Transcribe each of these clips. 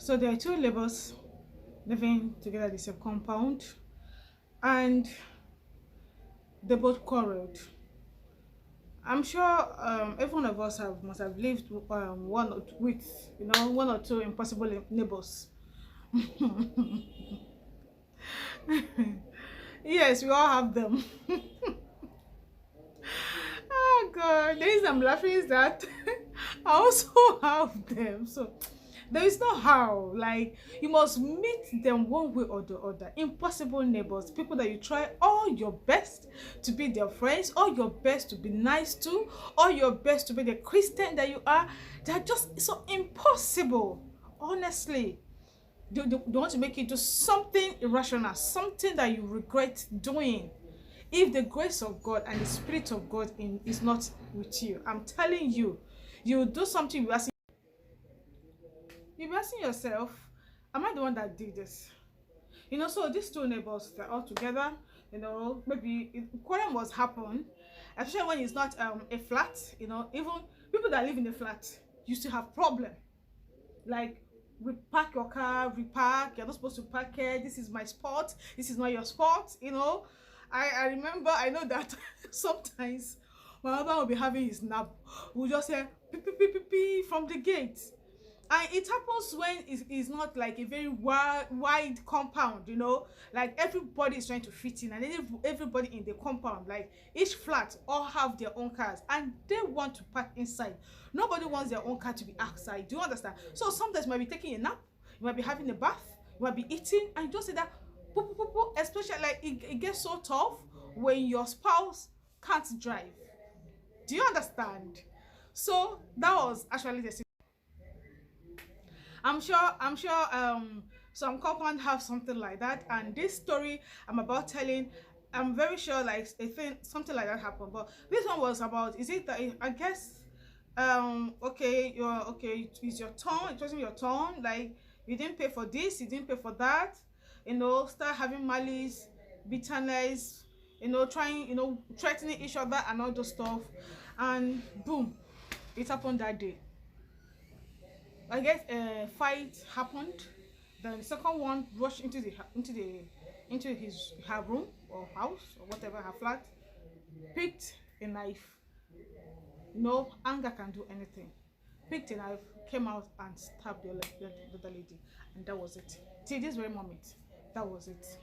So there are two neighbors living together in the same compound, and they both quarreled. I'm sure every one of us must have lived with one or two impossible neighbors. Yes, we all have them. Oh God, the reason I'm laughing is that I also have them. So there is no how. Like, you must meet them one way or the other. Impossible neighbors, people that you try all your best to be their friends, all your best to be nice to, all your best to be the Christian that you are. They're just so impossible. Honestly, they want to make you do something irrational, something that you regret doing. If the grace of God and the Spirit of God is not with you, I'm telling you, you will do something. You'll be asking yourself, am I the one that did this? So these two neighbors, they're all together. Maybe quarrel must happen, especially when it's not a flat. Even people that live in a flat, you still have problem. Like, repark your car, repark, you're not supposed to park here, this is my spot, this is not your spot. I remember, I know that sometimes my husband will be having his nap, we'll just say pee pee pee pee pee from the gate. And it happens when it's not like a very wide compound, like everybody is trying to fit in, and everybody in the compound, like each flat, all have their own cars and they want to park inside. Nobody wants their own car to be outside. Do you understand? So sometimes you might be taking a nap, you might be having a bath, you might be eating, and you just say that boop, boop, boop, boop. Especially like it gets so tough when your spouse can't drive. Do you understand? So that was actually the situation. I'm sure some compound have something like that, and this story I'm about telling, I'm very sure like I think something like that happened. But this one was about, is it that I guess okay, it's your turn, it wasn't your turn, like you didn't pay for this, you didn't pay for that, start having malice, bitterness, trying, threatening each other and all those stuff, and boom, it happened that day. I guess a fight happened. Then the second one rushed into her room or house or whatever, her flat, picked a knife. Anger can do anything. Picked a knife, came out and stabbed the other lady, and that was it. Till this very moment, that was it.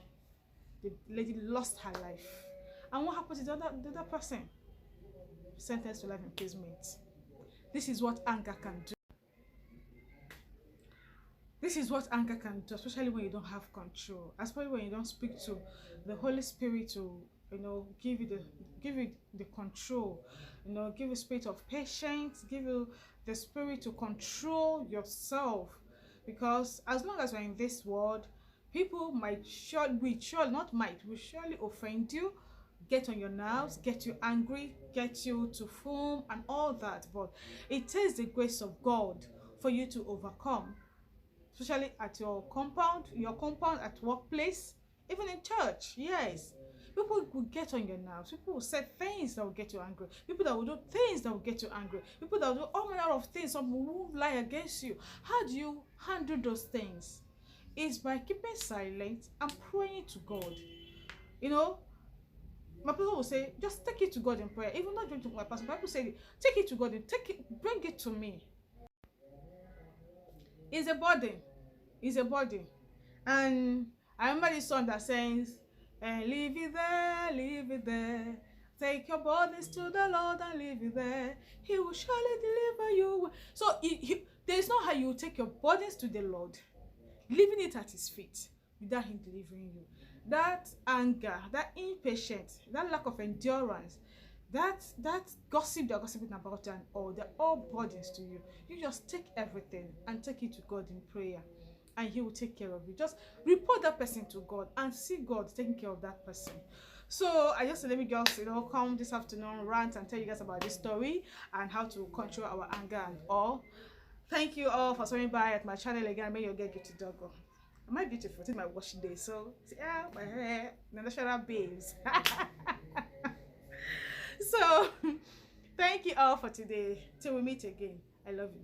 The lady lost her life. And what happened to the other person? Sentenced to life imprisonment. This is what anger can do. This is what anger can do, especially when you don't have control, especially when you don't speak to the Holy Spirit to, give you the control, give you spirit of patience, give you the spirit to control yourself. Because as long as we're in this world, people will surely offend you, get on your nerves, get you angry, get you to foam and all that. But it takes the grace of God for you to overcome, especially at your compound, at workplace, even in church. Yes, people will get on your nerves. People will say things that will get you angry. People that will do things that will get you angry. People that will do all manner of things. Some will lie against you. How do you handle those things? It's by keeping silent and praying to God. My people will say, just take it to God in prayer. Even not going to my pastor, people say, take it to God and bring it to me. It's a burden. It's a body. And I remember this song that says, leave it there, leave it there, take your burdens to the Lord and leave it there, he will surely deliver you. So there's no how you take your burdens to the Lord, leaving it at his feet without him delivering you. That anger, that impatience, that lack of endurance, that gossip they're gossiping about, and all, they're all burdens to you. You just take everything and take it to God in prayer, and he will take care of you. Just report that person to God and see God taking care of that person. So I just let me just come this afternoon, rant and tell you guys about this story and how to control our anger and all. Thank you all for swinging by at my channel again. May you get Idoghor. Am I beautiful? It's my wash day, so yeah, my hair, the natural babes. So thank you all for today. Till we meet again. I love you.